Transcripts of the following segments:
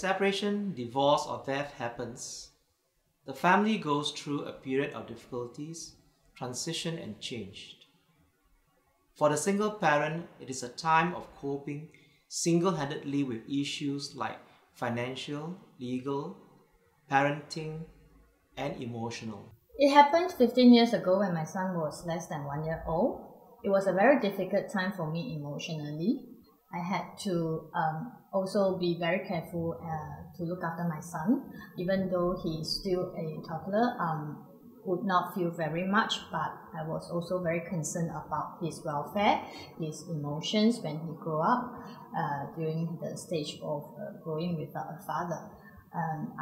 separation, divorce or death happens, the family goes through a period of difficulties, transition and change. For the single parent, it is a time of coping single-handedly with issues like financial, legal, parenting, and emotional. It happened 15 years ago when my son was less than 1 year old. It was a very difficult time for me emotionally. I had to also be very careful to look after my son, even though he's still a toddler. Would not feel very much, but I was also very concerned about his welfare, his emotions when he grew up, during the stage of growing without a father.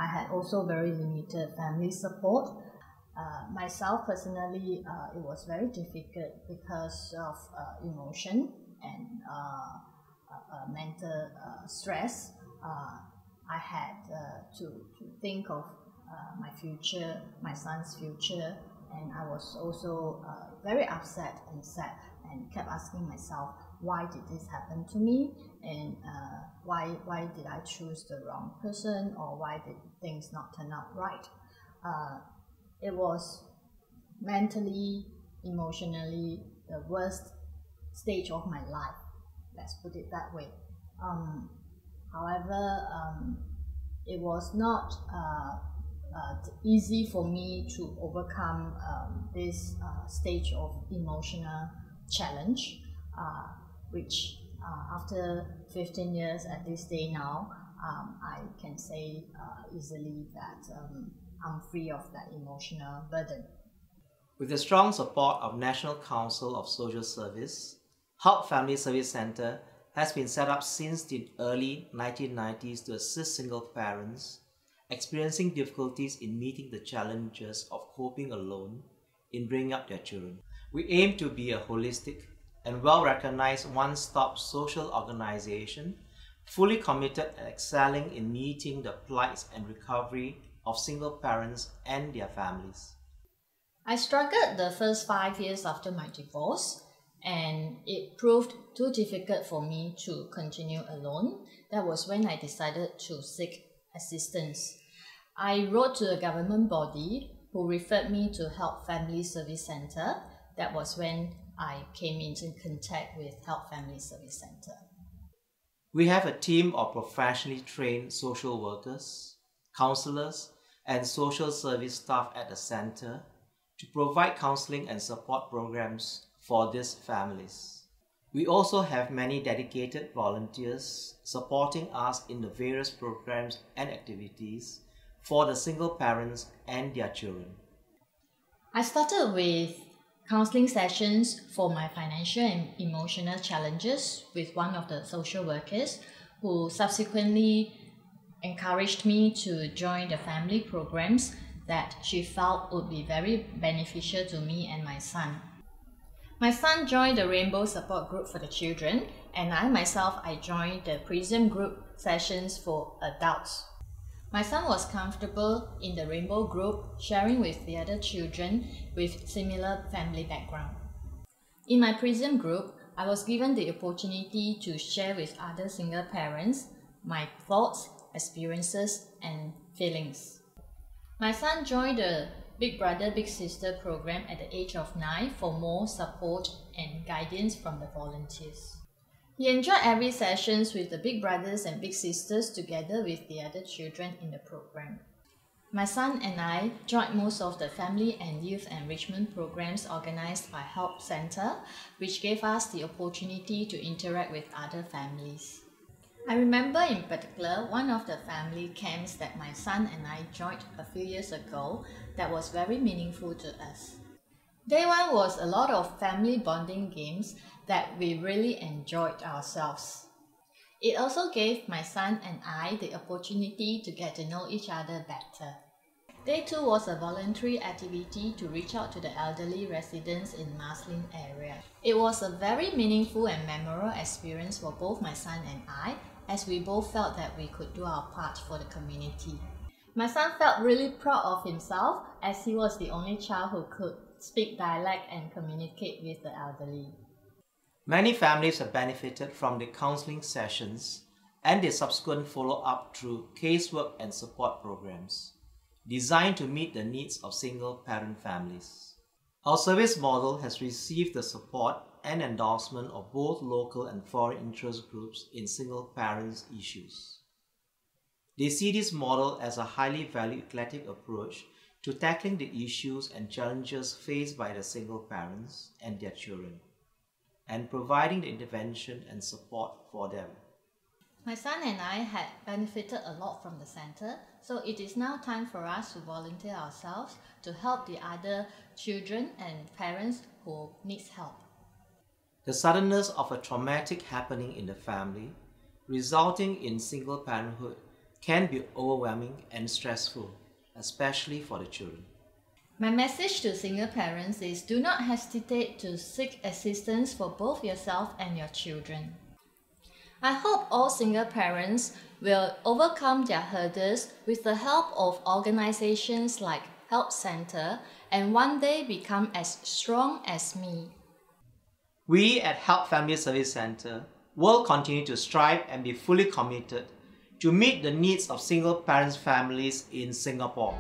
I had also very limited family support. Myself personally, it was very difficult because of emotion and mental stress. I had to think of my future, my son's future, and I was also very upset and sad and kept asking myself, why did this happen to me, and why did I choose the wrong person, or why did things not turn out right? It was mentally, emotionally, the worst stage of my life, let's put it that way. However, it was not easy for me to overcome this stage of emotional challenge, which after 15 years at this day now, I can say easily that I'm free of that emotional burden. With the strong support of National Council of Social Service, Help Family Service Centre has been set up since the early 1990s to assist single parents experiencing difficulties in meeting the challenges of coping alone in bringing up their children. We aim to be a holistic and well-recognized one-stop social organization, fully committed and excelling in meeting the plights and recovery of single parents and their families. I struggled the first 5 years after my divorce, and it proved too difficult for me to continue alone. That was when I decided to seek assistance. I wrote to a government body who referred me to Help Family Service Centre. That was when I came into contact with Help Family Service Centre. We have a team of professionally trained social workers, counsellors, and social service staff at the centre to provide counselling and support programs for these families. We also have many dedicated volunteers supporting us in the various programs and activities for the single parents and their children. I started with counseling sessions for my financial and emotional challenges with one of the social workers, who subsequently encouraged me to join the family programs that she felt would be very beneficial to me and my son. My son joined the Rainbow Support Group for the children, and I joined the Prism Group sessions for adults. My son was comfortable in the Rainbow Group, sharing with the other children with similar family background. In my Prism Group, I was given the opportunity to share with other single parents my thoughts, experiences, and feelings. My son joined the Big Brother, Big Sister program at the age of 9 for more support and guidance from the volunteers. He enjoyed every sessions with the Big Brothers and Big Sisters together with the other children in the program. My son and I joined most of the family and youth enrichment programs organized by Help Centre, which gave us the opportunity to interact with other families. I remember in particular one of the family camps that my son and I joined a few years ago that was very meaningful to us. Day one was a lot of family bonding games that we really enjoyed ourselves. It also gave my son and I the opportunity to get to know each other better. Day 2 was a voluntary activity to reach out to the elderly residents in Marsiling area. It was a very meaningful and memorable experience for both my son and I, as we both felt that we could do our part for the community. My son felt really proud of himself, as he was the only child who could speak dialect and communicate with the elderly. Many families have benefited from the counselling sessions and their subsequent follow-up through casework and support programs designed to meet the needs of single-parent families. Our service model has received the support and endorsement of both local and foreign interest groups in single-parent issues. They see this model as a highly valued eclectic approach to tackling the issues and challenges faced by the single parents and their children, and providing the intervention and support for them. My son and I had benefited a lot from the center, so it is now time for us to volunteer ourselves to help the other children and parents who need help. The suddenness of a traumatic happening in the family, resulting in single parenthood, can be overwhelming and stressful, especially for the children. My message to single parents is do not hesitate to seek assistance for both yourself and your children. I hope all single parents will overcome their hurdles with the help of organizations like Help Center and one day become as strong as me. We at Help Family Service Center will continue to strive and be fully committed to meet the needs of single parent families in Singapore.